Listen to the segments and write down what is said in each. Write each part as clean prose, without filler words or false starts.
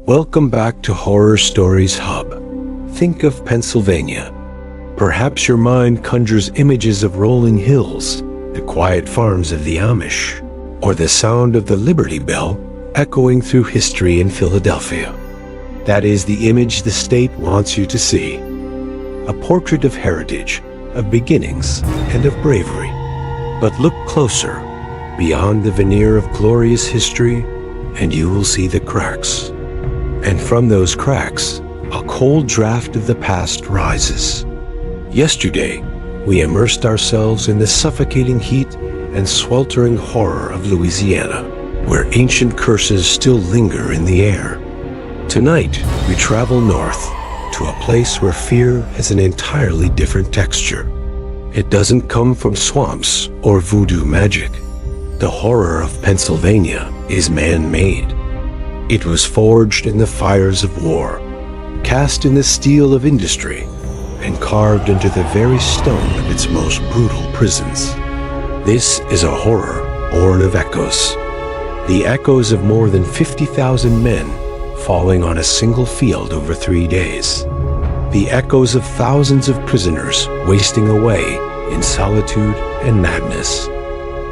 Welcome back to Horror Stories Hub. Think of Pennsylvania. Perhaps your mind conjures images of rolling hills, the quiet farms of the Amish, or the sound of the Liberty Bell echoing through history in Philadelphia. That is the image the state wants you to see. A portrait of heritage, of beginnings, and of bravery. But look closer, beyond the veneer of glorious history, and you will see the cracks. And from those cracks, a cold draft of the past rises. Yesterday, we immersed ourselves in the suffocating heat and sweltering horror of Louisiana, where ancient curses still linger in the air. Tonight, we travel north to a place where fear has an entirely different texture. It doesn't come from swamps or voodoo magic. The horror of Pennsylvania is man-made. It was forged in the fires of war, cast in the steel of industry, and carved into the very stone of its most brutal prisons. This is a horror born of echoes. The echoes of more than 50,000 men falling on a single field over 3 days. The echoes of thousands of prisoners wasting away in solitude and madness.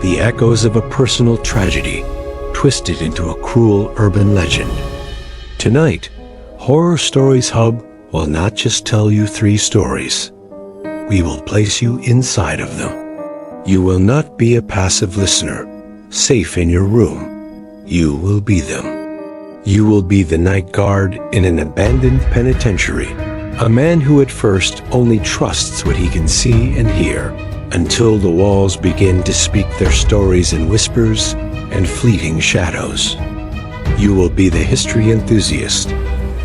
The echoes of a personal tragedy twisted into a cruel urban legend. Tonight, Horror Stories Hub will not just tell you 3 stories. We will place you inside of them. You will not be a passive listener, safe in your room. You will be them. You will be the night guard in an abandoned penitentiary, a man who at first only trusts what he can see and hear, until the walls begin to speak their stories in whispers and fleeting shadows. You will be the history enthusiast,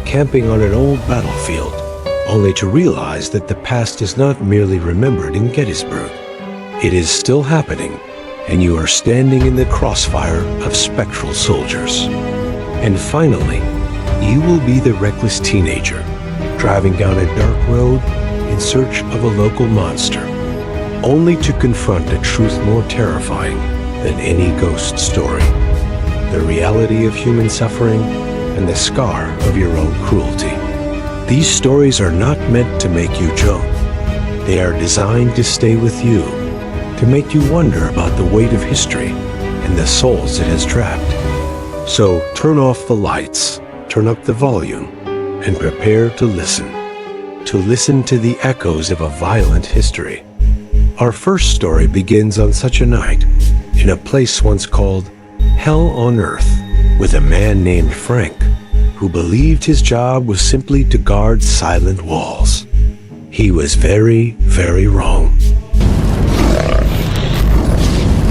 camping on an old battlefield, only to realize that the past is not merely remembered in Gettysburg. It is still happening, and you are standing in the crossfire of spectral soldiers. And finally, you will be the reckless teenager, driving down a dark road in search of a local monster, only to confront a truth more terrifying than any ghost story. The reality of human suffering and the scar of your own cruelty. These stories are not meant to make you jump. They are designed to stay with you, to make you wonder about the weight of history and the souls it has trapped. So turn off the lights, turn up the volume, and prepare to listen to the echoes of a violent history. Our first story begins on such a night, in a place once called Hell on Earth, with a man named Frank, who believed his job was simply to guard silent walls. He was very, very wrong.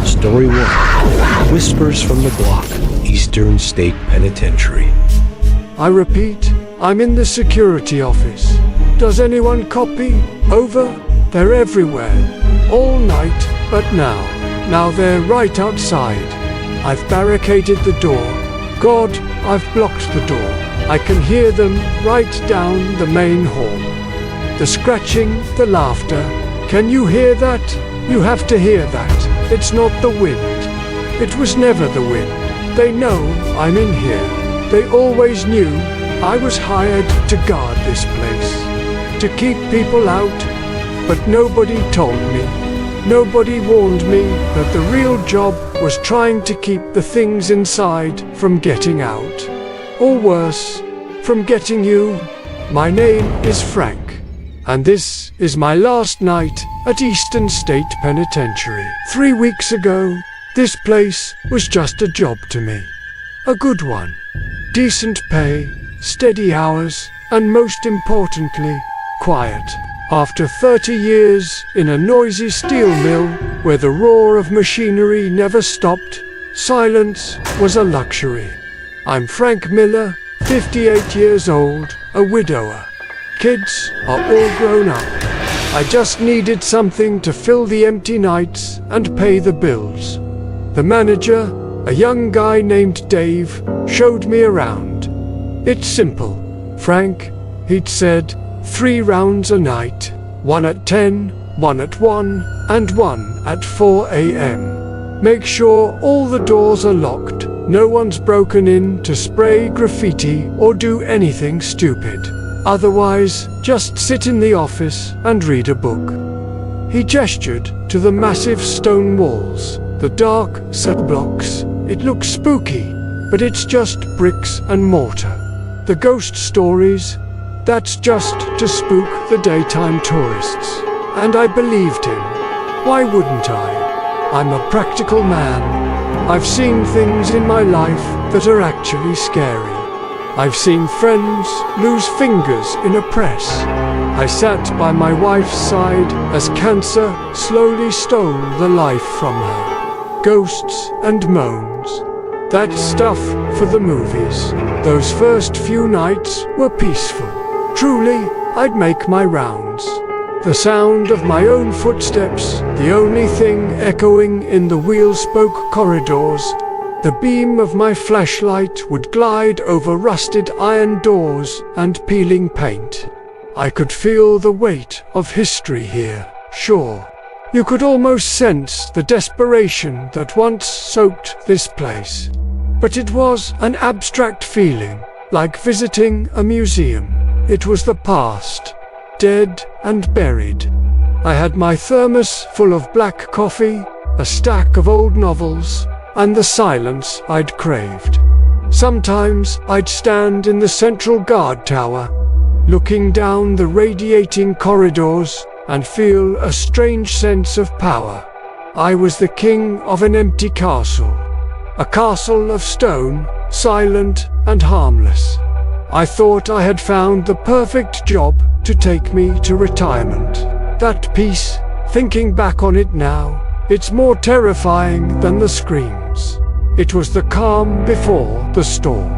Story 1. Whispers from the Block, Eastern State Penitentiary. I repeat, I'm in the security office. Does anyone copy? Over? They're everywhere. All night, but now they're right outside. I've barricaded the door. God, I've blocked the door. I can hear them right down the main hall. The scratching, the laughter. Can you hear that? You have to hear that. It's not the wind. It was never the wind. They know I'm in here. They always knew I was hired to guard this place, to keep people out. But nobody told me. Nobody warned me that the real job was trying to keep the things inside from getting out. Or worse, from getting you. My name is Frank, and this is my last night at Eastern State Penitentiary. 3 weeks ago, this place was just a job to me. A good one. Decent pay, steady hours, and most importantly, quiet. After 30 years in a noisy steel mill where the roar of machinery never stopped, silence was a luxury. I'm Frank Miller, 58 years old, a widower. Kids are all grown up. I just needed something to fill the empty nights and pay the bills. The manager, a young guy named Dave, showed me around. It's simple, Frank, he'd said. 3 rounds a night, 1 at 10, 1 at 1, and 1 at 4 a.m. Make sure all the doors are locked, No one's broken in to spray graffiti or do anything stupid. Otherwise, just sit in the office and read a book. He gestured to the massive stone walls, the dark cellblocks. It looks spooky, but it's just bricks and mortar. The ghost stories, that's just to spook the daytime tourists. And I believed him. Why wouldn't I? I'm a practical man. I've seen things in my life that are actually scary. I've seen friends lose fingers in a press. I sat by my wife's side as cancer slowly stole the life from her. Ghosts and moans. That's stuff for the movies. Those first few nights were peaceful. Truly, I'd make my rounds. The sound of my own footsteps, the only thing echoing in the wheel-spoke corridors. The beam of my flashlight would glide over rusted iron doors and peeling paint. I could feel the weight of history here, sure. You could almost sense the desperation that once soaked this place. But it was an abstract feeling, like visiting a museum. It was the past, dead and buried. I had my thermos full of black coffee, a stack of old novels, and the silence I'd craved. Sometimes I'd stand in the central guard tower, looking down the radiating corridors, and feel a strange sense of power. I was the king of an empty castle, a castle of stone, silent and harmless. I thought I had found the perfect job to take me to retirement. That peace, thinking back on it now, it's more terrifying than the screams. It was the calm before the storm.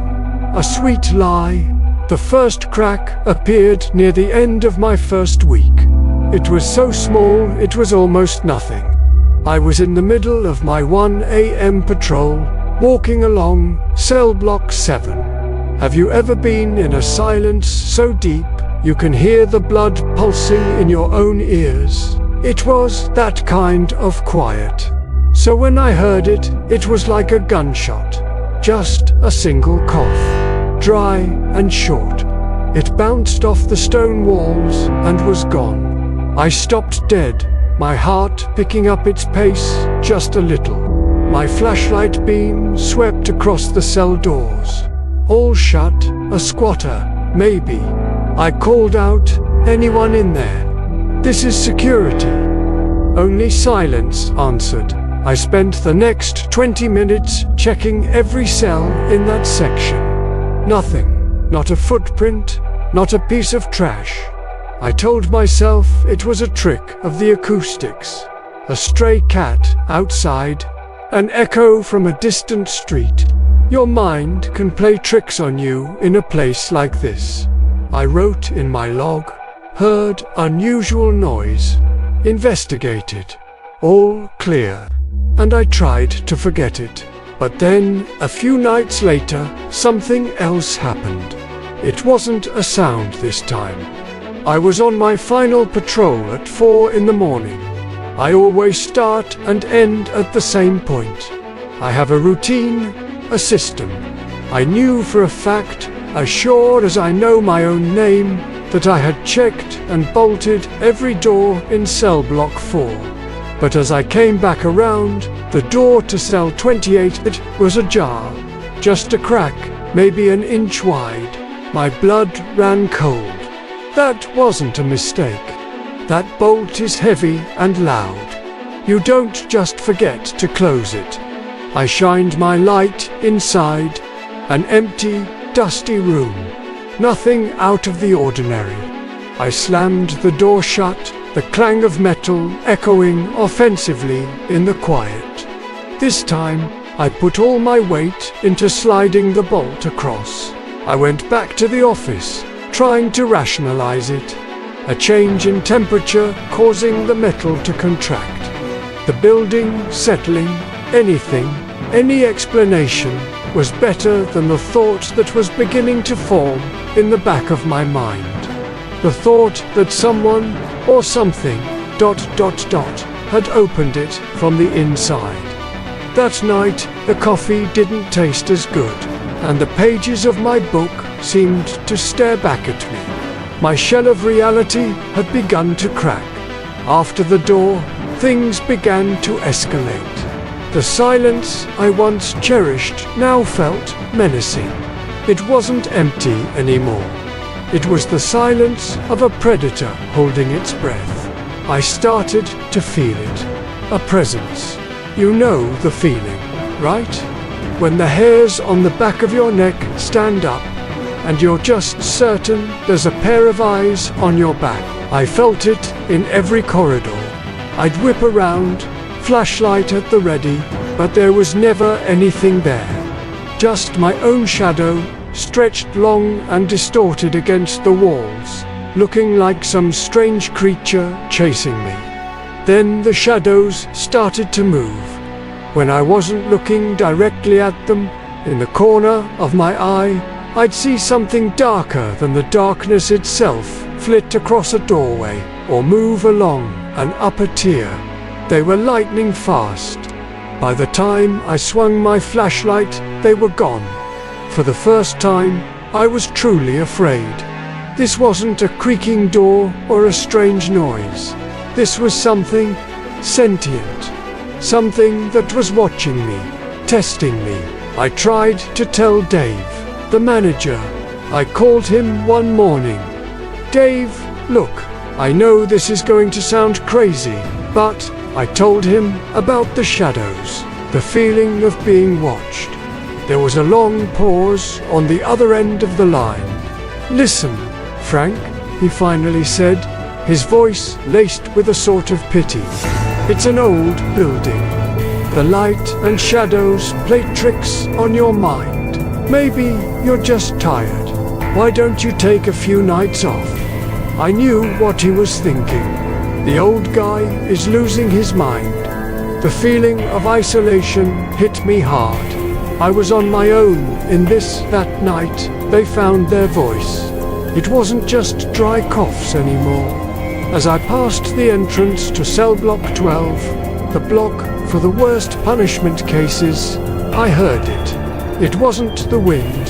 A sweet lie. The first crack appeared near the end of my first week. It was so small it was almost nothing. I was in the middle of my 1 a.m. patrol, walking along Cellblock 7. Have you ever been in a silence so deep you can hear the blood pulsing in your own ears? It was that kind of quiet. So when I heard it, it was like a gunshot. Just a single cough, dry and short. It bounced off the stone walls and was gone. I stopped dead, my heart picking up its pace just a little. My flashlight beam swept across the cell doors. All shut, a squatter, maybe. I called out, anyone in there? This is security. Only silence answered. I spent the next 20 minutes checking every cell in that section. Nothing, not a footprint, not a piece of trash. I told myself it was a trick of the acoustics. A stray cat outside, an echo from a distant street. Your mind can play tricks on you in a place like this. I wrote in my log, heard unusual noise, investigated, all clear, and I tried to forget it. But then, a few nights later, something else happened. It wasn't a sound this time. I was on my final patrol at 4 in the morning. I always start and end at the same point. I have a routine, a system. I knew for a fact, as sure as I know my own name, that I had checked and bolted every door in Cellblock 4. But as I came back around, the door to cell 28 was ajar. Just a crack, maybe an inch wide. My blood ran cold. That wasn't a mistake. That bolt is heavy and loud. You don't just forget to close it. I shined my light inside, an empty, dusty room. Nothing out of the ordinary. I slammed the door shut, the clang of metal echoing offensively in the quiet. This time, I put all my weight into sliding the bolt across. I went back to the office, trying to rationalize it. A change in temperature causing the metal to contract. The building settling, anything, any explanation was better than the thought that was beginning to form in the back of my mind. The thought that someone or something ... had opened it from the inside. That night, the coffee didn't taste as good, and the pages of my book seemed to stare back at me. My shell of reality had begun to crack. After the door, things began to escalate. The silence I once cherished now felt menacing. It wasn't empty anymore. It was the silence of a predator holding its breath. I started to feel it. A presence. You know the feeling, right? When the hairs on the back of your neck stand up, and you're just certain there's a pair of eyes on your back. I felt it in every corridor. I'd whip around, flashlight at the ready, but there was never anything there. Just my own shadow, stretched long and distorted against the walls, looking like some strange creature chasing me. Then the shadows started to move. When I wasn't looking directly at them, in the corner of my eye, I'd see something darker than the darkness itself flit across a doorway or move along an upper tier. They were lightning fast. By the time I swung my flashlight, they were gone. For the first time, I was truly afraid. This wasn't a creaking door or a strange noise. This was something sentient. Something that was watching me, testing me. I tried to tell Dave, the manager. I called him one morning. Dave, look, I know this is going to sound crazy, but I told him about the shadows, the feeling of being watched. There was a long pause on the other end of the line. Listen, Frank, he finally said, his voice laced with a sort of pity. It's an old building. The light and shadows play tricks on your mind. Maybe you're just tired. Why don't you take a few nights off? I knew what he was thinking. The old guy is losing his mind. The feeling of isolation hit me hard. I was on my own in this that night. They found their voice. It wasn't just dry coughs anymore. As I passed the entrance to Cellblock 12, the block for the worst punishment cases, I heard it. It wasn't the wind.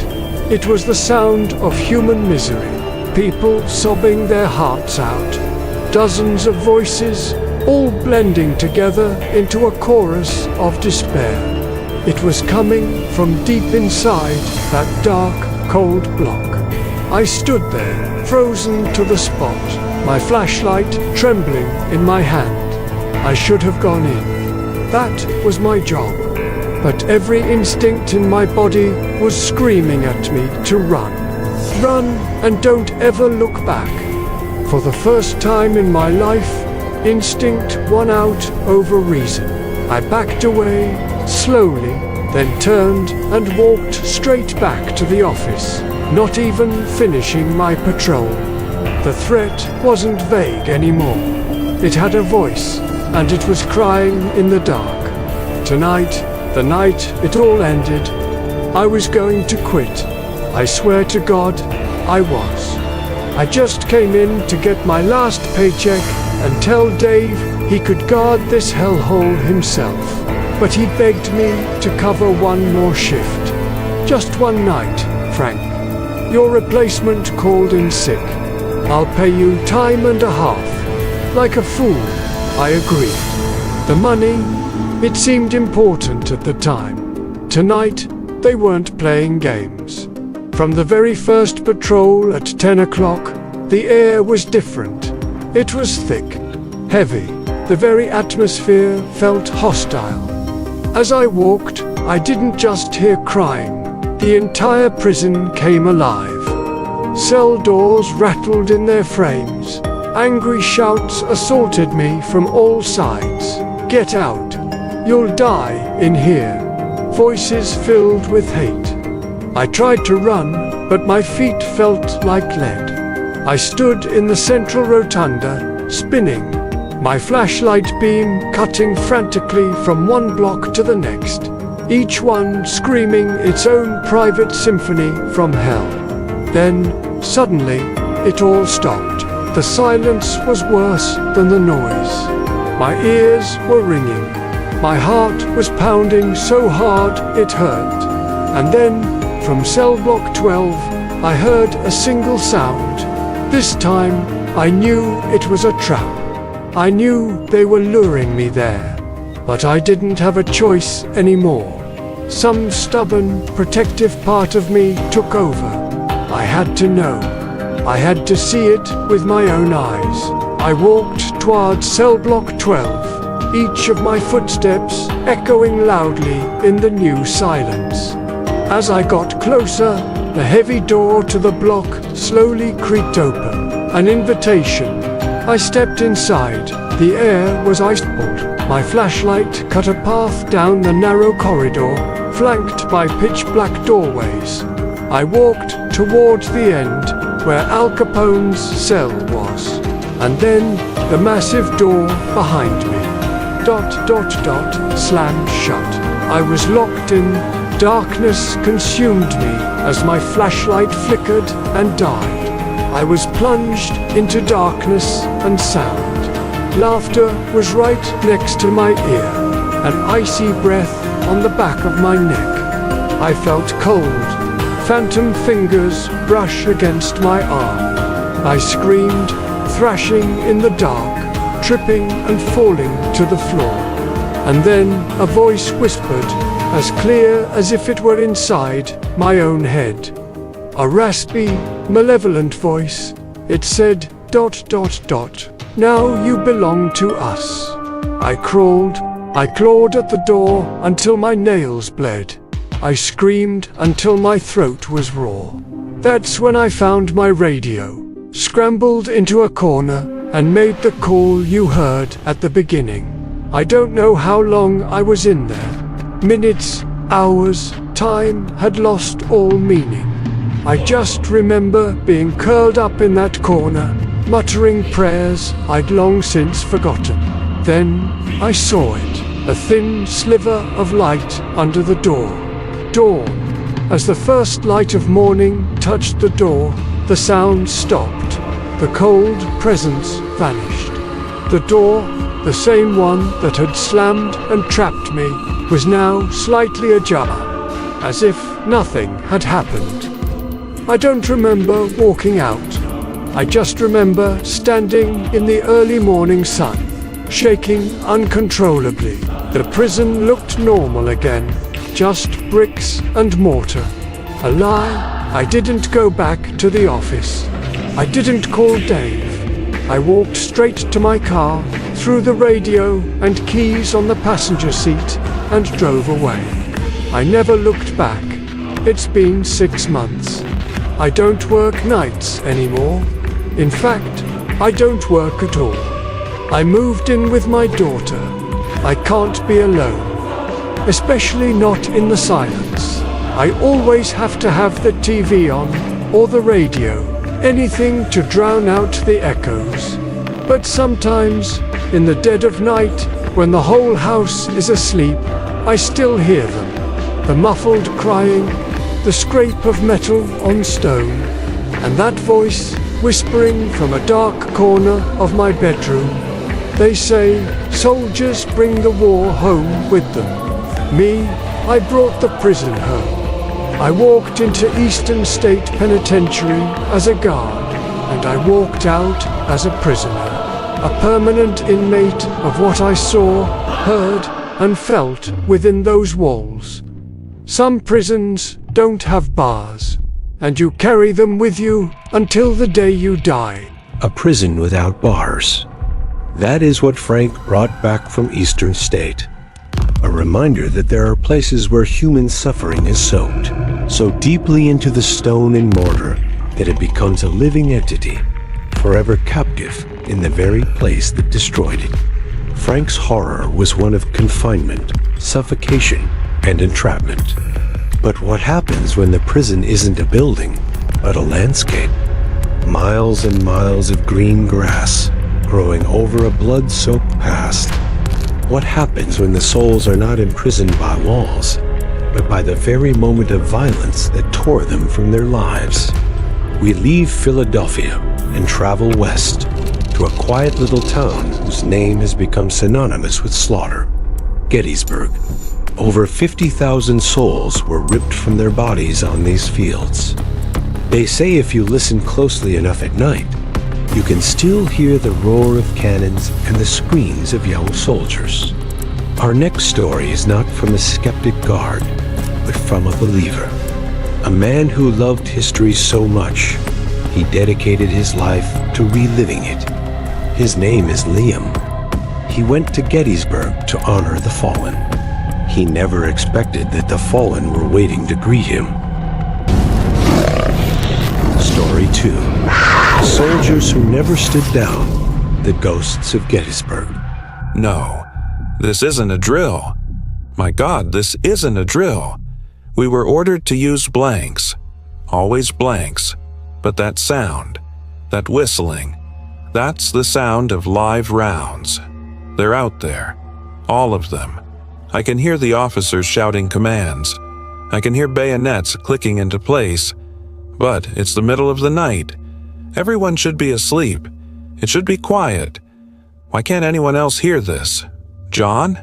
It was the sound of human misery. People sobbing their hearts out. Dozens of voices, all blending together into a chorus of despair. It was coming from deep inside that dark, cold block. I stood there, frozen to the spot, my flashlight trembling in my hand. I should have gone in. That was my job. But every instinct in my body was screaming at me to run. Run and don't ever look back. For the first time in my life, instinct won out over reason. I backed away, slowly, then turned and walked straight back to the office, not even finishing my patrol. The threat wasn't vague anymore. It had a voice, and it was crying in the dark. Tonight, the night it all ended, I was going to quit. I swear to God, I was. I just came in to get my last paycheck and tell Dave he could guard this hellhole himself. But he begged me to cover one more shift. Just one night, Frank. Your replacement called in sick. I'll pay you time and a half. Like a fool, I agreed. The money, it seemed important at the time. Tonight, they weren't playing games. From the very first patrol at 10 o'clock, the air was different. It was thick, heavy. The very atmosphere felt hostile. As I walked, I didn't just hear crying. The entire prison came alive. Cell doors rattled in their frames. Angry shouts assaulted me from all sides. Get out. You'll die in here. Voices filled with hate. I tried to run, but my feet felt like lead. I stood in the central rotunda, spinning, my flashlight beam cutting frantically from one block to the next, each one screaming its own private symphony from hell. Then, suddenly, it all stopped. The silence was worse than the noise. My ears were ringing. My heart was pounding so hard it hurt. And then, from Cellblock 12, I heard a single sound. This time, I knew it was a trap. I knew they were luring me there. But I didn't have a choice anymore. Some stubborn, protective part of me took over. I had to know. I had to see it with my own eyes. I walked towards Cellblock 12, each of my footsteps echoing loudly in the new silence. As I got closer, the heavy door to the block slowly creaked open. An invitation. I stepped inside. The air was ice-cold. My flashlight cut a path down the narrow corridor, flanked by pitch-black doorways. I walked towards the end, where Al Capone's cell was. And then, the massive door behind me. Slammed shut. I was locked in. Darkness consumed me as my flashlight flickered and died. I was plunged into darkness and sound. Laughter was right next to my ear, an icy breath on the back of my neck. I felt cold. Phantom fingers brush against my arm. I screamed, thrashing in the dark, tripping and falling to the floor. And then a voice whispered, as clear as if it were inside my own head. A raspy, malevolent voice. It said, ... Now you belong to us. I crawled. I clawed at the door until my nails bled. I screamed until my throat was raw. That's when I found my radio, scrambled into a corner, and made the call you heard at the beginning. I don't know how long I was in there. Minutes, hours, time had lost all meaning. I just remember being curled up in that corner, muttering prayers I'd long since forgotten. Then I saw it, a thin sliver of light under the door. Dawn. As the first light of morning touched the door, the sound stopped. The cold presence vanished. The door, the same one that had slammed and trapped me, was now slightly ajar, as if nothing had happened. I don't remember walking out. I just remember standing in the early morning sun, shaking uncontrollably. The prison looked normal again, just bricks and mortar. A lie. I didn't go back to the office. I didn't call Dave. I walked straight to my car, threw the radio and keys on the passenger seat, and drove away. I never looked back. It's been 6 months. I don't work nights anymore. In fact, I don't work at all. I moved in with my daughter. I can't be alone. Especially not in the silence. I always have to have the TV on, or the radio, anything to drown out the echoes. But sometimes, in the dead of night, when the whole house is asleep, I still hear them. The muffled crying, the scrape of metal on stone, and that voice whispering from a dark corner of my bedroom. They say, soldiers bring the war home with them. Me, I brought the prison home. I walked into Eastern State Penitentiary as a guard, and I walked out as a prisoner, a permanent inmate of what I saw, heard, and felt within those walls. Some prisons don't have bars, and you carry them with you until the day you die. A prison without bars. That is what Frank brought back from Eastern State. A reminder that there are places where human suffering is soaked so deeply into the stone and mortar that it becomes a living entity, forever captive in the very place that destroyed it. Frank's horror was one of confinement, suffocation, and entrapment. But what happens when the prison isn't a building, but a landscape? Miles and miles of green grass growing over a blood-soaked past. What happens when the souls are not imprisoned by walls, but by the very moment of violence that tore them from their lives? We leave Philadelphia and travel west to a quiet little town whose name has become synonymous with slaughter. Gettysburg. Over 50,000 souls were ripped from their bodies on these fields. They say if you listen closely enough at night, you can still hear the roar of cannons and the screams of young soldiers. Our next story is not from a skeptic guard, but from a believer. A man who loved history so much, he dedicated his life to reliving it. His name is Liam. He went to Gettysburg to honor the fallen. He never expected that the fallen were waiting to greet him. Story 2. Soldiers who never stood down. The ghosts of Gettysburg. No, this isn't a drill. My God, this isn't a drill. We were ordered to use blanks. Always blanks. But that sound, that whistling, that's the sound of live rounds. They're out there. All of them. I can hear the officers shouting commands. I can hear bayonets clicking into place. But it's the middle of the night. Everyone should be asleep. It should be quiet. Why can't anyone else hear this? John?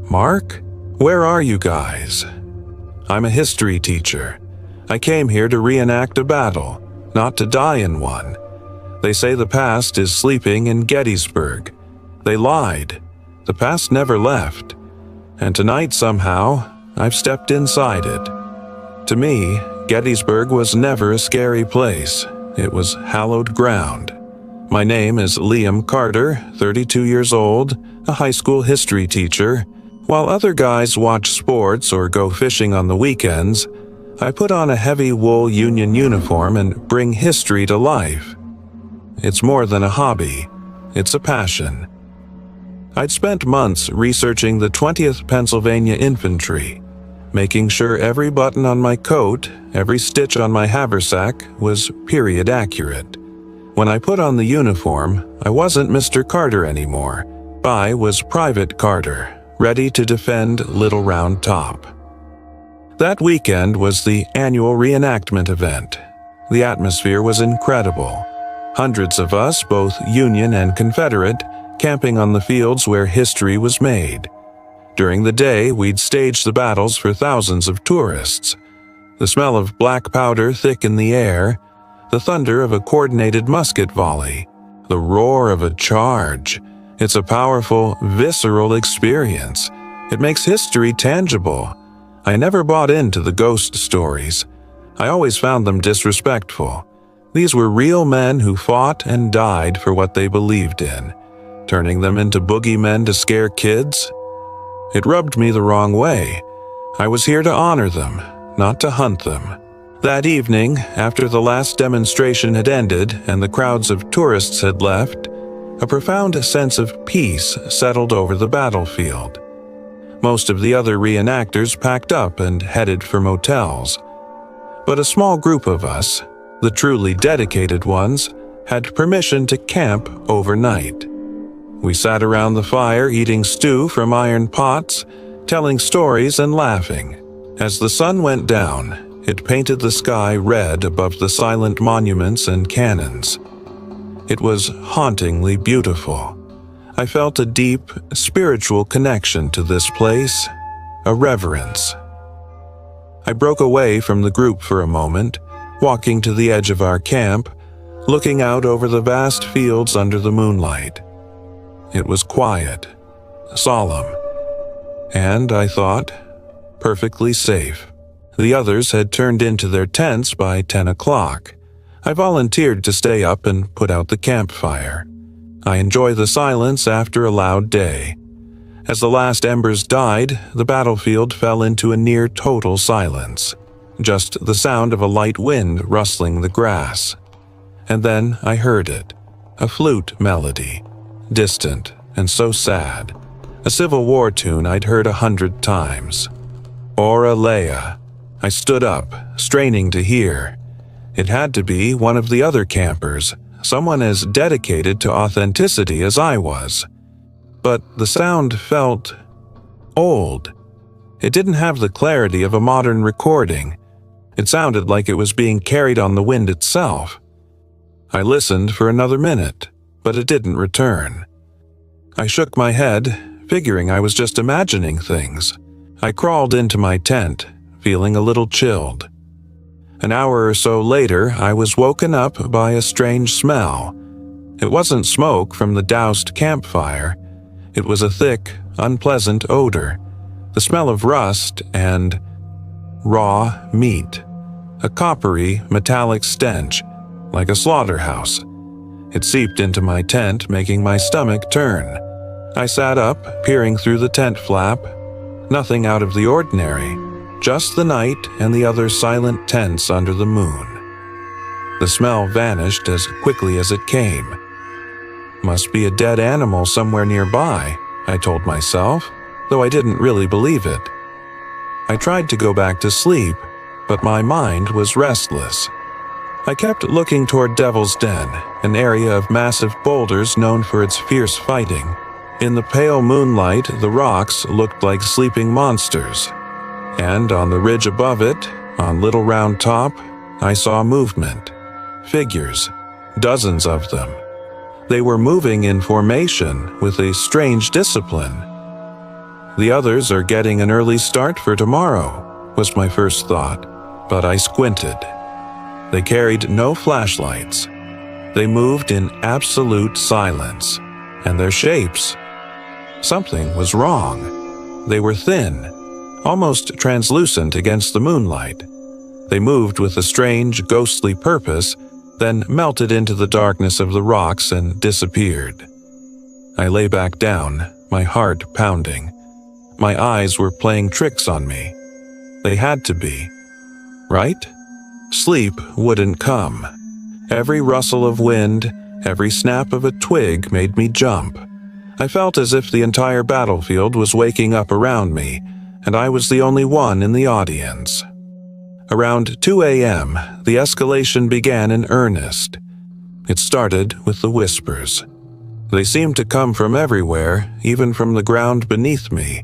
Mark? Where are you guys? I'm a history teacher. I came here to reenact a battle, not to die in one. They say the past is sleeping in Gettysburg. They lied. The past never left. And tonight, somehow, I've stepped inside it. To me, Gettysburg was never a scary place. It was hallowed ground. My name is Liam Carter, 32 years old, a high school history teacher. While other guys watch sports or go fishing on the weekends, I put on a heavy wool Union uniform and bring history to life. It's more than a hobby. It's a passion. I'd spent months researching the 20th Pennsylvania Infantry, making sure every button on my coat, every stitch on my haversack was period accurate. When I put on the uniform, I wasn't Mr. Carter anymore. I was Private Carter, ready to defend Little Round Top. That weekend was the annual reenactment event. The atmosphere was incredible. Hundreds of us, both Union and Confederate, camping on the fields where history was made. During the day, we'd stage the battles for thousands of tourists. The smell of black powder thick in the air, the thunder of a coordinated musket volley, the roar of a charge. It's a powerful, visceral experience. It makes history tangible. I never bought into the ghost stories. I always found them disrespectful. These were real men who fought and died for what they believed in. Turning them into boogeymen to scare kids? It rubbed me the wrong way. I was here to honor them, not to hunt them. That evening, after the last demonstration had ended and the crowds of tourists had left, a profound sense of peace settled over the battlefield. Most of the other reenactors packed up and headed for motels. But a small group of us, the truly dedicated ones, had permission to camp overnight. We sat around the fire eating stew from iron pots, telling stories and laughing. As the sun went down, it painted the sky red above the silent monuments and cannons. It was hauntingly beautiful. I felt a deep, spiritual connection to this place, a reverence. I broke away from the group for a moment, walking to the edge of our camp, looking out over the vast fields under the moonlight. It was quiet, solemn, and, I thought, perfectly safe. The others had turned into their tents by 10 o'clock. I volunteered to stay up and put out the campfire. I enjoy the silence after a loud day. As the last embers died, the battlefield fell into a near total silence, just the sound of a light wind rustling the grass. And then I heard it, a flute melody, distant and so sad, a Civil War tune I'd heard 100 times. Ora Leia. I stood up, straining to hear. It had to be one of the other campers, someone as dedicated to authenticity as I was. But the sound felt old. It didn't have the clarity of a modern recording. It sounded like it was being carried on the wind itself. I listened for another minute, but it didn't return. I shook my head, figuring I was just imagining things. I crawled into my tent, feeling a little chilled. An hour or so later, I was woken up by a strange smell. It wasn't smoke from the doused campfire. It was a thick, unpleasant odor, the smell of rust and raw meat, a coppery, metallic stench, like a slaughterhouse. It seeped into my tent, making my stomach turn. I sat up, peering through the tent flap. Nothing out of the ordinary, just the night and the other silent tents under the moon. The smell vanished as quickly as it came. Must be a dead animal somewhere nearby, I told myself, though I didn't really believe it. I tried to go back to sleep, but my mind was restless. I kept looking toward Devil's Den, an area of massive boulders known for its fierce fighting. In the pale moonlight, the rocks looked like sleeping monsters. And on the ridge above it, on Little Round Top, I saw movement. Figures, dozens of them. They were moving in formation with a strange discipline. The others are getting an early start for tomorrow, was my first thought, but I squinted. They carried no flashlights. They moved in absolute silence, and their shapes. Something was wrong. They were thin, almost translucent against the moonlight. They moved with a strange, ghostly purpose, then melted into the darkness of the rocks and disappeared. I lay back down, my heart pounding. My eyes were playing tricks on me. They had to be. Right? Sleep wouldn't come. Every rustle of wind, every snap of a twig made me jump. I felt as if the entire battlefield was waking up around me, and I was the only one in the audience. Around 2 a.m., the escalation began in earnest. It started with the whispers. They seemed to come from everywhere, even from the ground beneath me.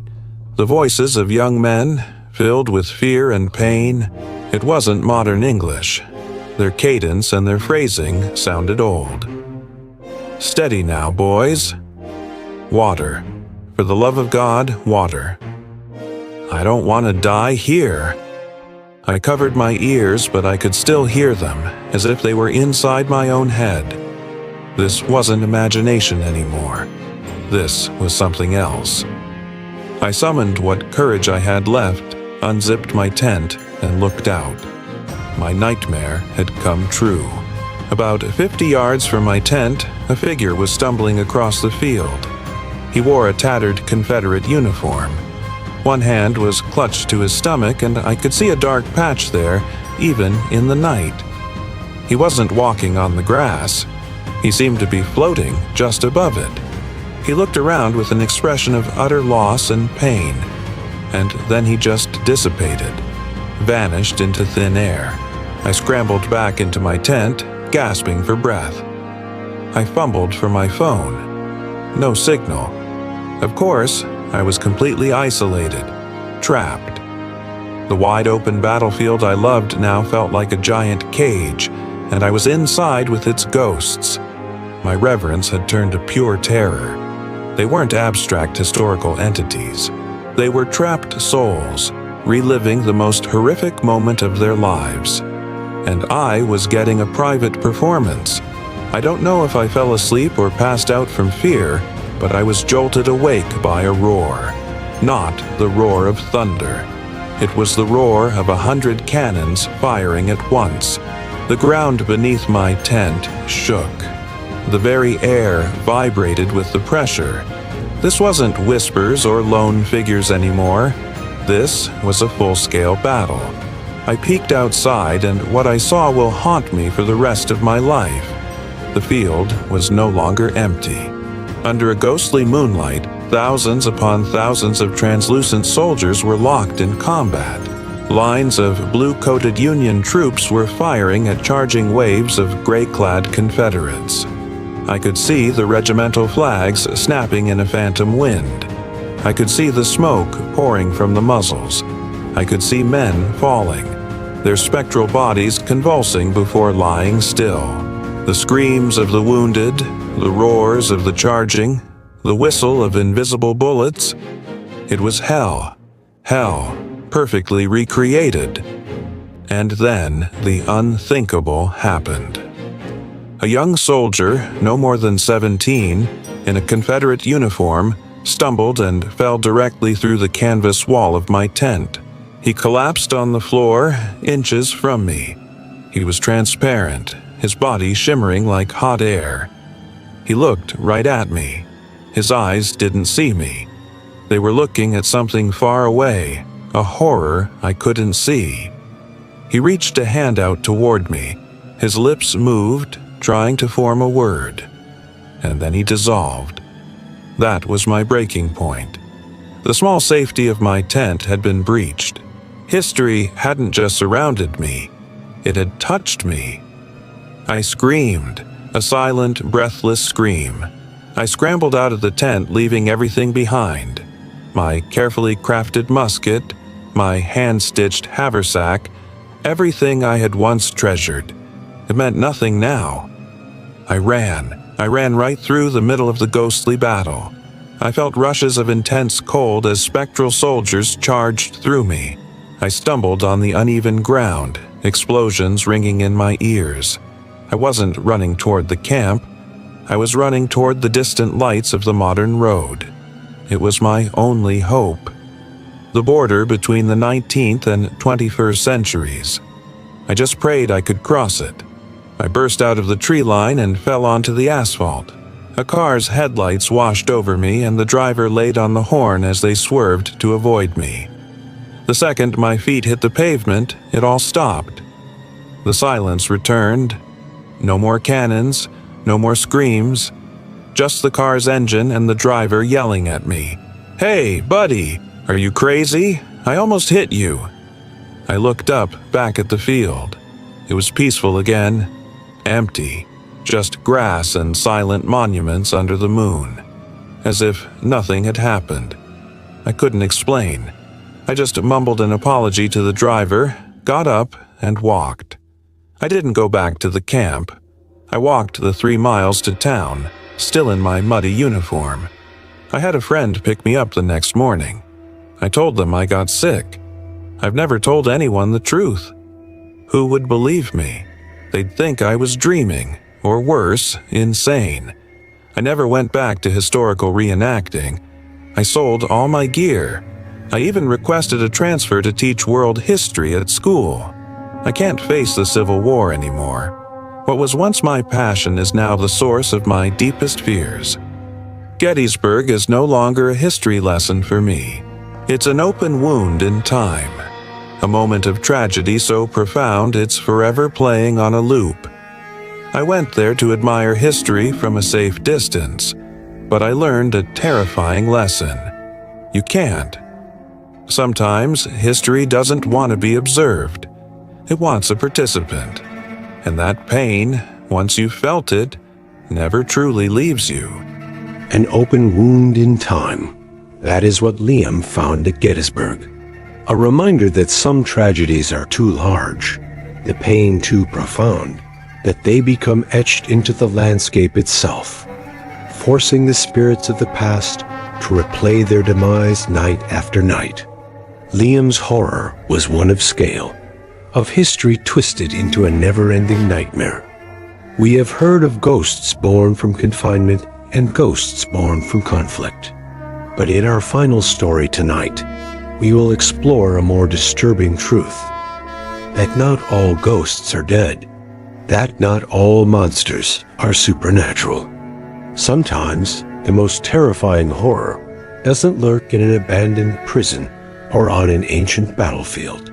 The voices of young men, filled with fear and pain. It wasn't modern English. Their cadence and their phrasing sounded old. Steady now, boys. Water. For the love of God, water. I don't want to die here. I covered my ears, but I could still hear them, as if they were inside my own head. This wasn't imagination anymore. This was something else. I summoned what courage I had left, unzipped my tent, and looked out. My nightmare had come true. About 50 yards from my tent, a figure was stumbling across the field. He wore a tattered Confederate uniform. One hand was clutched to his stomach, and I could see a dark patch there, even in the night. He wasn't walking on the grass. He seemed to be floating just above it. He looked around with an expression of utter loss and pain, and then he just dissipated, vanished into thin air. I scrambled back into my tent, gasping for breath. I fumbled for my phone. No signal. Of course, I was completely isolated, trapped. The wide-open battlefield I loved now felt like a giant cage, and I was inside with its ghosts. My reverence had turned to pure terror. They weren't abstract historical entities. They were trapped souls, reliving the most horrific moment of their lives. And I was getting a private performance. I don't know if I fell asleep or passed out from fear, but I was jolted awake by a roar. Not the roar of thunder. It was the roar of 100 cannons firing at once. The ground beneath my tent shook. The very air vibrated with the pressure. This wasn't whispers or lone figures anymore. This was a full-scale battle. I peeked outside, and what I saw will haunt me for the rest of my life. The field was no longer empty. Under a ghostly moonlight, thousands upon thousands of translucent soldiers were locked in combat. Lines of blue-coated Union troops were firing at charging waves of gray-clad Confederates. I could see the regimental flags snapping in a phantom wind. I could see the smoke pouring from the muzzles. I could see men falling, their spectral bodies convulsing before lying still. The screams of the wounded, the roars of the charging, the whistle of invisible bullets. It was hell. Hell, perfectly recreated. And then the unthinkable happened. A young soldier, no more than 17, in a Confederate uniform, stumbled and fell directly through the canvas wall of my tent. He collapsed on the floor, inches from me. He was transparent, his body shimmering like hot air. He looked right at me. His eyes didn't see me. They were looking at something far away, a horror I couldn't see. He reached a hand out toward me. His lips moved, trying to form a word. And then he dissolved. That was my breaking point. The small safety of my tent had been breached. History hadn't just surrounded me. It had touched me. I screamed, a silent, breathless scream. I scrambled out of the tent, leaving everything behind. My carefully crafted musket, my hand-stitched haversack, everything I had once treasured. It meant nothing now. I ran right through the middle of the ghostly battle. I felt rushes of intense cold as spectral soldiers charged through me. I stumbled on the uneven ground, explosions ringing in my ears. I wasn't running toward the camp. I was running toward the distant lights of the modern road. It was my only hope. The border between the 19th and 21st centuries. I just prayed I could cross it. I burst out of the tree line and fell onto the asphalt. A car's headlights washed over me, and the driver laid on the horn as they swerved to avoid me. The second my feet hit the pavement, it all stopped. The silence returned. No more cannons, no more screams, just the car's engine and the driver yelling at me. "Hey, buddy, are you crazy? I almost hit you." I looked up, back at the field. It was peaceful again, empty, just grass and silent monuments under the moon, as if nothing had happened. I couldn't explain. I just mumbled an apology to the driver, got up, and walked. I didn't go back to the camp. I walked the 3 miles to town, still in my muddy uniform. I had a friend pick me up the next morning. I told them I got sick. I've never told anyone the truth. Who would believe me? They'd think I was dreaming, or worse, insane. I never went back to historical reenacting. I sold all my gear. I even requested a transfer to teach world history at school. I can't face the Civil War anymore. What was once my passion is now the source of my deepest fears. Gettysburg is no longer a history lesson for me. It's an open wound in time. A moment of tragedy so profound it's forever playing on a loop. I went there to admire history from a safe distance, but I learned a terrifying lesson. You can't. Sometimes history doesn't want to be observed. It wants a participant. And that pain, once you've felt it, never truly leaves you. An open wound in time. That is what Liam found at Gettysburg. A reminder that some tragedies are too large, the pain too profound, that they become etched into the landscape itself, forcing the spirits of the past to replay their demise night after night. Liam's horror was one of scale, of history twisted into a never-ending nightmare. We have heard of ghosts born from confinement and ghosts born from conflict. But in our final story tonight, we will explore a more disturbing truth. That not all ghosts are dead. That not all monsters are supernatural. Sometimes, the most terrifying horror doesn't lurk in an abandoned prison or on an ancient battlefield.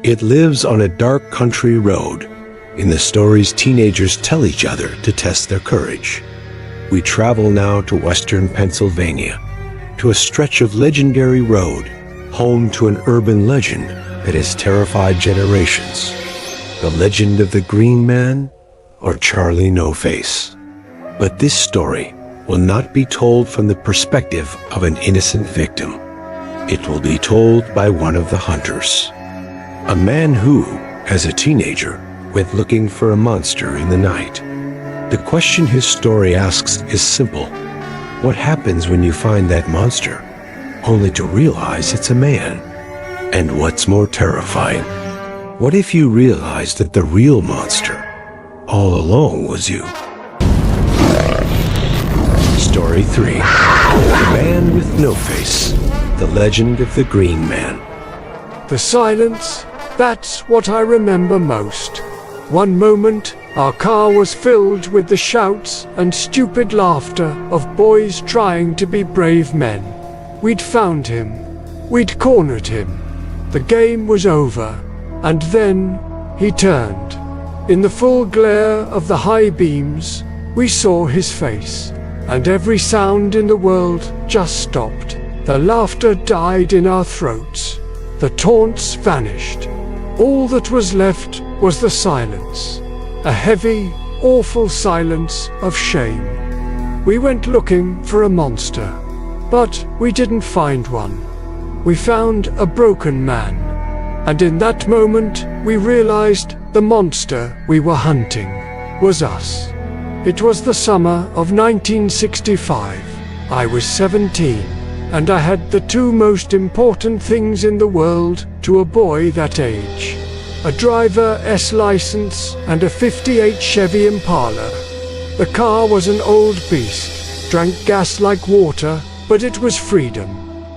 It lives on a dark country road, in the stories teenagers tell each other to test their courage. We travel now to western Pennsylvania, to a stretch of legendary road, home to an urban legend that has terrified generations. The legend of the Green Man or Charlie No Face. But this story will not be told from the perspective of an innocent victim. It will be told by one of the hunters. A man who, as a teenager, went looking for a monster in the night. The question his story asks is simple. What happens when you find that monster, only to realize it's a man? And what's more terrifying, what if you realize that the real monster all along was you? Story 3. The Man with No Face. The Legend of the Green Man. The silence, that's what I remember most. One moment, our car was filled with the shouts and stupid laughter of boys trying to be brave men. We'd found him. We'd cornered him. The game was over. And then, he turned. In the full glare of the high beams, we saw his face. And every sound in the world just stopped. The laughter died in our throats. The taunts vanished. All that was left was the silence. A heavy, awful silence of shame. We went looking for a monster, but we didn't find one. We found a broken man, and in that moment we realized the monster we were hunting was us. It was the summer of 1965. I was 17, and I had the two most important things in the world to a boy that age: a driver S license and a '58 Chevy Impala. The car was an old beast, drank gas like water, but it was freedom.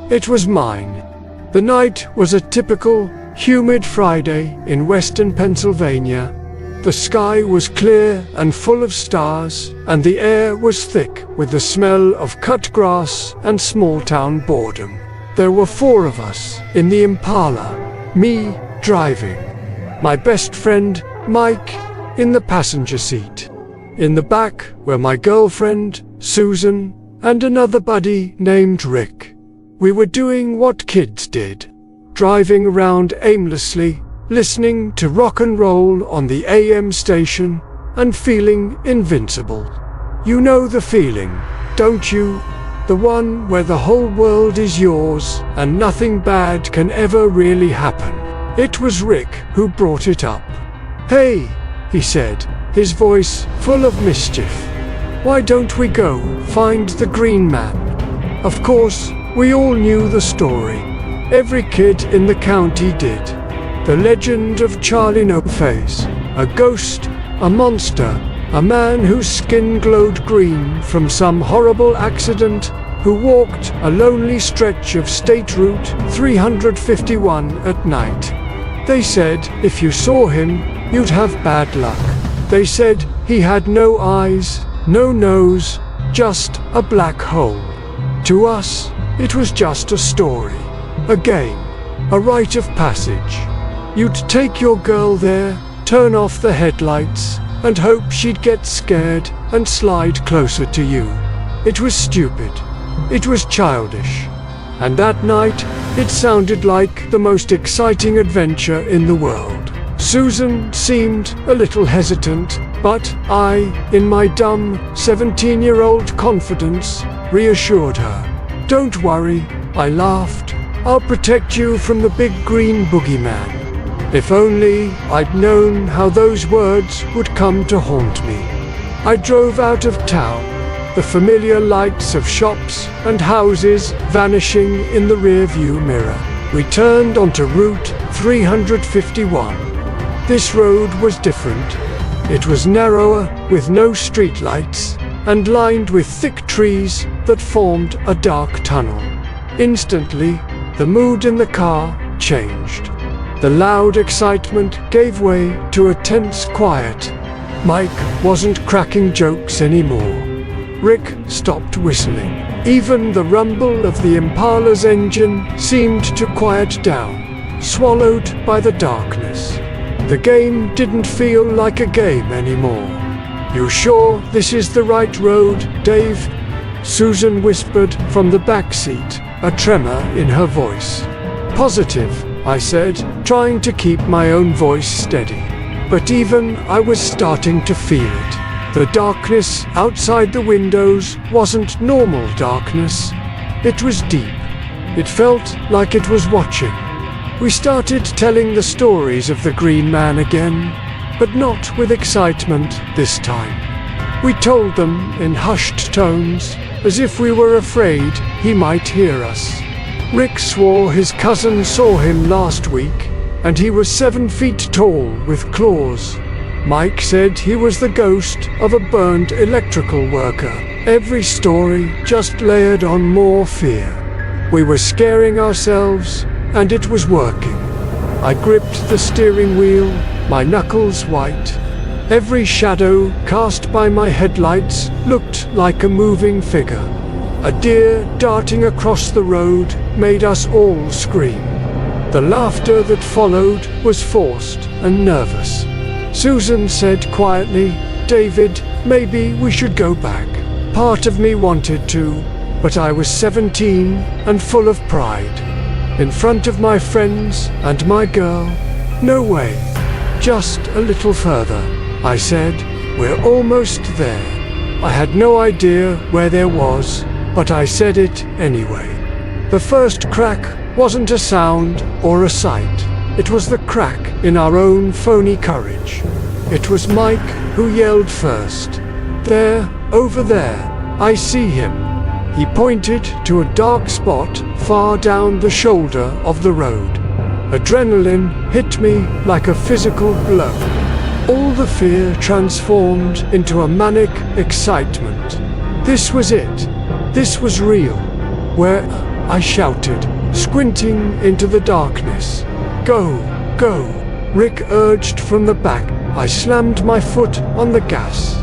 It was mine. The night was a typical, humid Friday in western Pennsylvania. The sky was clear and full of stars, and the air was thick with the smell of cut grass and small-town boredom. There were 4 of us in the Impala, me driving, my best friend, Mike, in the passenger seat. In the back were my girlfriend, Susan, and another buddy named Rick. We were doing what kids did, driving around aimlessly, listening to rock and roll on the AM station, and feeling invincible. You know the feeling, don't you? The one where the whole world is yours and nothing bad can ever really happen. It was Rick who brought it up. "Hey," he said, his voice full of mischief. "Why don't we go find the Green Man?" Of course, we all knew the story. Every kid in the county did. The legend of Charlie No Face, a ghost, a monster, a man whose skin glowed green from some horrible accident, who walked a lonely stretch of State Route 351 at night. They said if you saw him, you'd have bad luck. They said he had no eyes, no nose, just a black hole. To us, it was just a story, a game, a rite of passage. You'd take your girl there, turn off the headlights, and hope she'd get scared and slide closer to you. It was stupid. It was childish. And that night, it sounded like the most exciting adventure in the world. Susan seemed a little hesitant, but I, in my dumb 17-year-old confidence, reassured her. "Don't worry," I laughed. "I'll protect you from the big green boogeyman." If only I'd known how those words would come to haunt me. I drove out of town, the familiar lights of shops and houses vanishing in the rear-view mirror. We turned onto Route 351. This road was different. It was narrower, with no streetlights, and lined with thick trees that formed a dark tunnel. Instantly, the mood in the car changed. The loud excitement gave way to a tense quiet. Mike wasn't cracking jokes anymore. Rick stopped whistling. Even the rumble of the Impala's engine seemed to quiet down, swallowed by the darkness. The game didn't feel like a game anymore. "You sure this is the right road, Dave?" Susan whispered from the back seat, a tremor in her voice. "Positive," I said, trying to keep my own voice steady. But even I was starting to feel it. The darkness outside the windows wasn't normal darkness. It was deep. It felt like it was watching. We started telling the stories of the Green Man again, but not with excitement this time. We told them in hushed tones, as if we were afraid he might hear us. Rick swore his cousin saw him last week, and he was 7 feet tall with claws. Mike said he was the ghost of a burned electrical worker. Every story just layered on more fear. We were scaring ourselves, and it was working. I gripped the steering wheel, my knuckles white. Every shadow cast by my headlights looked like a moving figure. A deer darting across the road made us all scream. The laughter that followed was forced and nervous. Susan said quietly, "David, maybe we should go back." Part of me wanted to, but I was 17 and full of pride. In front of my friends and my girl, no way. Just a little further, I said. We're almost there. I had no idea where there was, but I said it anyway. The first crack wasn't a sound or a sight. It was the crack in our own phony courage. It was Mike who yelled first. "There, over there, I see him." He pointed to a dark spot far down the shoulder of the road. Adrenaline hit me like a physical blow. All the fear transformed into a manic excitement. This was it. This was real. "Where?" I shouted, squinting into the darkness. "Go, go," Rick urged from the back. I slammed my foot on the gas.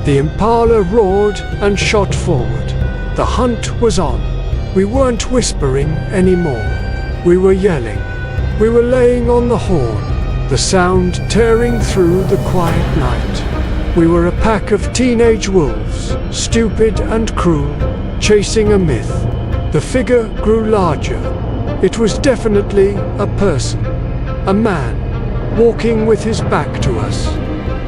The Impala roared and shot forward. The hunt was on. We weren't whispering anymore. We were yelling. We were laying on the horn, the sound tearing through the quiet night. We were a pack of teenage wolves, stupid and cruel, chasing a myth. The figure grew larger. It was definitely a person, a man, walking with his back to us.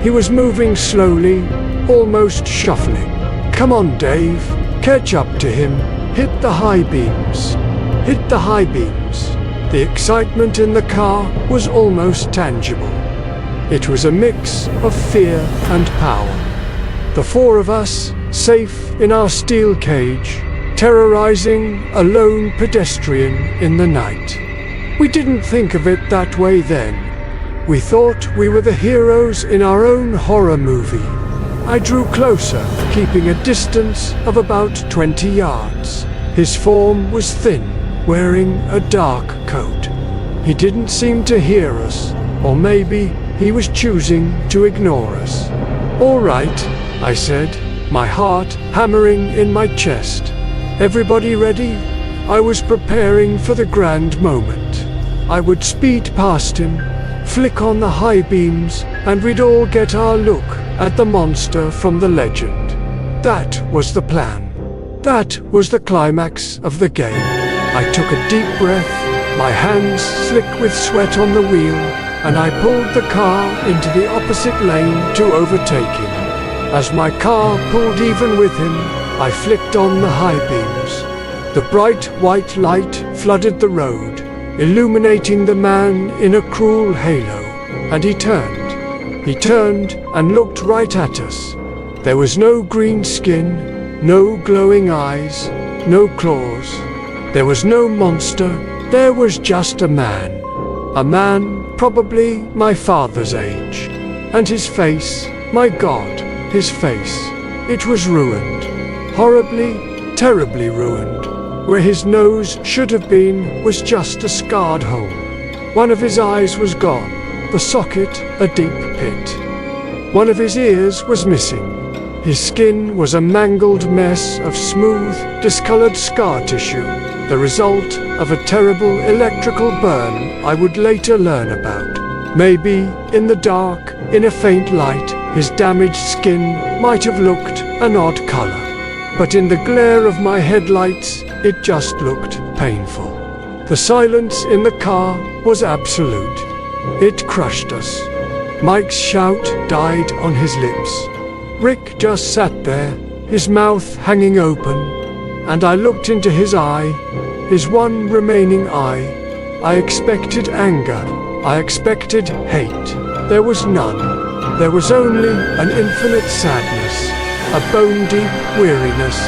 He was moving slowly, almost shuffling. "Come on, Dave, catch up to him. Hit the high beams. Hit the high beams." The excitement in the car was almost tangible. It was a mix of fear and power. The four of us, safe in our steel cage, terrorizing a lone pedestrian in the night. We didn't think of it that way then. We thought we were the heroes in our own horror movie. I drew closer, keeping a distance of about 20 yards. His form was thin, wearing a dark coat. He didn't seem to hear us, or maybe he was choosing to ignore us. "All right," I said, my heart hammering in my chest. "Everybody ready?" I was preparing for the grand moment. I would speed past him, flick on the high beams, and we'd all get our look at the monster from the legend. That was the plan. That was the climax of the game. I took a deep breath, my hands slick with sweat on the wheel, and I pulled the car into the opposite lane to overtake him. As my car pulled even with him, I flicked on the high beams. The bright white light flooded the road, illuminating the man in a cruel halo, and he turned. He turned and looked right at us. There was no green skin, no glowing eyes, no claws. There was no monster, there was just a man. A man probably my father's age. And his face, my God, his face. It was ruined. Horribly, terribly ruined. Where his nose should have been was just a scarred hole. One of his eyes was gone, the socket a deep pit. One of his ears was missing. His skin was a mangled mess of smooth, discolored scar tissue, the result of a terrible electrical burn I would later learn about. Maybe, in the dark, in a faint light, his damaged skin might have looked an odd color. But in the glare of my headlights, it just looked painful. The silence in the car was absolute. It crushed us. Mike's shout died on his lips. Rick just sat there, his mouth hanging open, and I looked into his eye, his one remaining eye. I expected anger. I expected hate. There was none. There was only an infinite sadness. a bone-deep weariness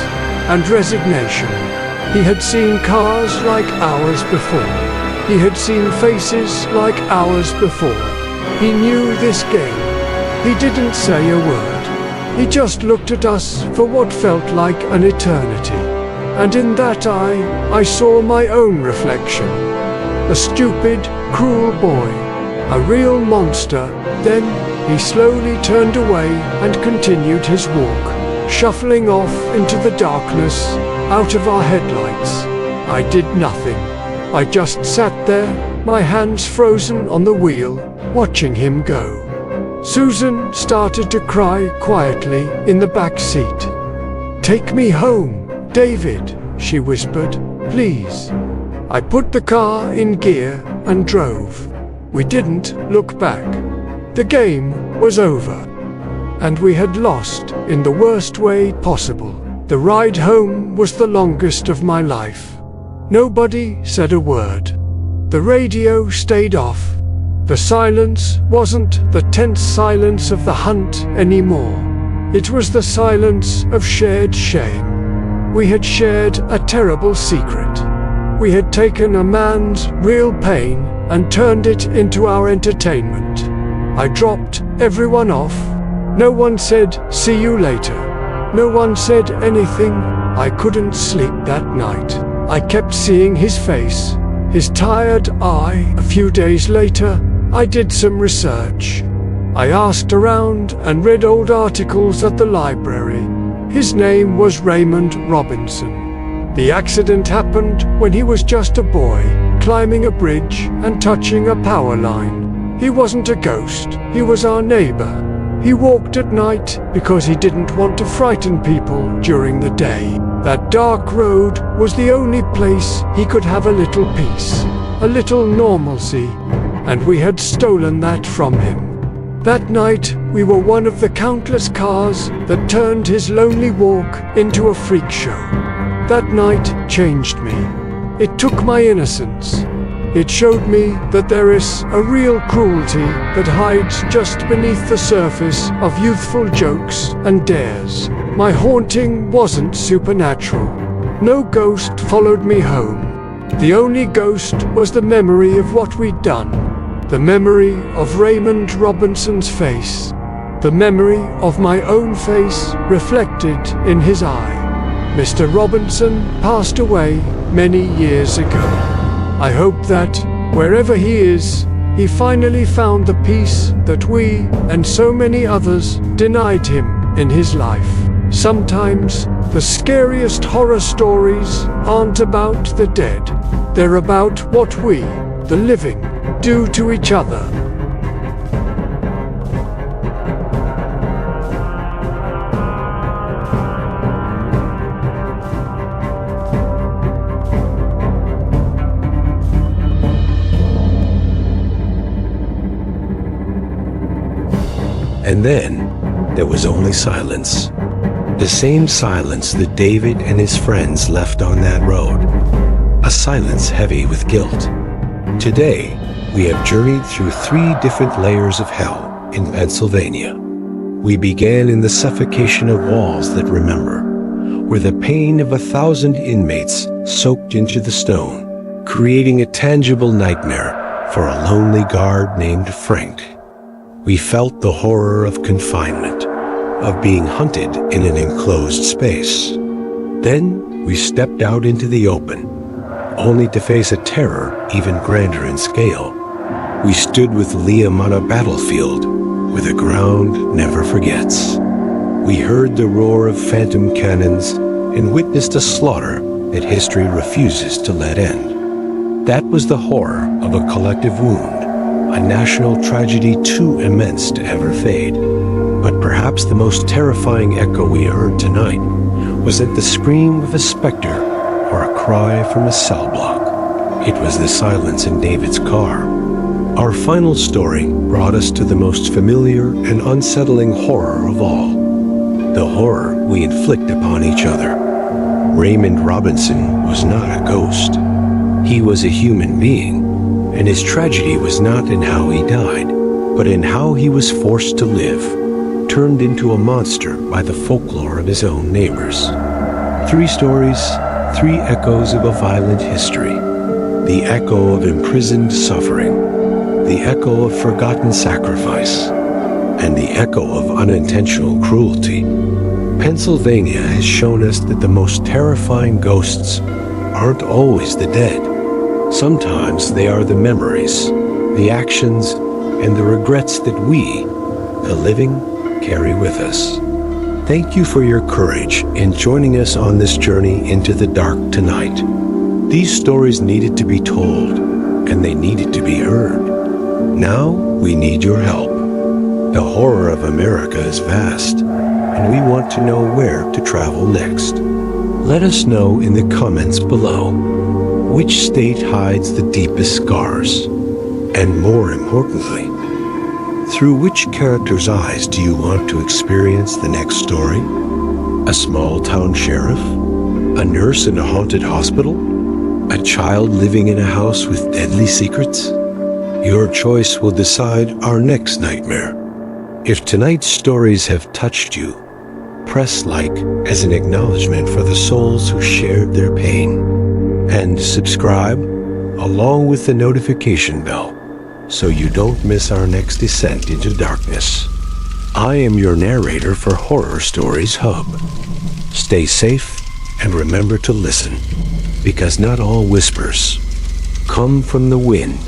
and resignation. He had seen cars like ours before. He had seen faces like ours before. He knew this game. He didn't say a word. He just looked at us for what felt like an eternity. And in that eye, I saw my own reflection. A stupid, cruel boy. A real monster. Then he slowly turned away and continued his walk, shuffling off into the darkness, out of our headlights. I did nothing. I just sat there, my hands frozen on the wheel, watching him go. Susan started to cry quietly in the back seat. "Take me home, David," she whispered, "please." I put the car in gear and drove. We didn't look back. The game was over. And we had lost in the worst way possible. The ride home was the longest of my life. Nobody said a word. The radio stayed off. The silence wasn't the tense silence of the hunt anymore. It was the silence of shared shame. We had shared a terrible secret. We had taken a man's real pain and turned it into our entertainment. I dropped everyone off. No one said, "See you later." No one said anything. I couldn't sleep that night. I kept seeing his face, his tired eye. A few days later, I did some research. I asked around and read old articles at the library. His name was Raymond Robinson. The accident happened when he was just a boy, climbing a bridge and touching a power line. He wasn't a ghost, he was our neighbor. He walked at night because he didn't want to frighten people during the day. That dark road was the only place he could have a little peace, a little normalcy, and we had stolen that from him. That night, we were one of the countless cars that turned his lonely walk into a freak show. That night changed me. It took my innocence. It showed me that there is a real cruelty that hides just beneath the surface of youthful jokes and dares. My haunting wasn't supernatural. No ghost followed me home. The only ghost was the memory of what we'd done. The memory of Raymond Robinson's face. The memory of my own face reflected in his eye. Mr. Robinson passed away many years ago. I hope that, wherever he is, he finally found the peace that we, and so many others, denied him in his life. Sometimes, the scariest horror stories aren't about the dead. They're about what we, the living, do to each other. And then, there was only silence. The same silence that David and his friends left on that road. A silence heavy with guilt. Today, we have journeyed through 3 different layers of hell in Pennsylvania. We began in the suffocation of walls that remember, where the pain of 1,000 inmates soaked into the stone, creating a tangible nightmare for a lonely guard named Frank. We felt the horror of confinement, of being hunted in an enclosed space. Then we stepped out into the open, only to face a terror even grander in scale. We stood with Liam on a battlefield where the ground never forgets. We heard the roar of phantom cannons and witnessed a slaughter that history refuses to let end. That was the horror of a collective wound, a national tragedy too immense to ever fade. But perhaps the most terrifying echo we heard tonight was not the scream of a specter or a cry from a cell block. It was the silence in David's car. Our final story brought us to the most familiar and unsettling horror of all, the horror we inflict upon each other. Raymond Robinson was not a ghost. He was a human being, and his tragedy was not in how he died, but in how he was forced to live. turned into a monster by the folklore of his own neighbors. 3 stories, 3 echoes of a violent history. The echo of imprisoned suffering, the echo of forgotten sacrifice, and the echo of unintentional cruelty. Pennsylvania has shown us that the most terrifying ghosts aren't always the dead. Sometimes they are the memories, the actions, and the regrets that we, the living, carry with us. Thank you for your courage in joining us on this journey into the dark tonight. These stories needed to be told, and they needed to be heard. Now we need your help. The horror of America is vast, and we want to know where to travel next. Let us know in the comments below which state hides the deepest scars, and more importantly, through which character's eyes do you want to experience the next story? A small-town sheriff? A nurse in a haunted hospital? A child living in a house with deadly secrets? Your choice will decide our next nightmare. If tonight's stories have touched you, press like as an acknowledgement for the souls who shared their pain. And subscribe along with the notification bell so you don't miss our next descent into darkness. I am your narrator for Horror Stories Hub. Stay safe and remember to listen, because not all whispers come from the wind.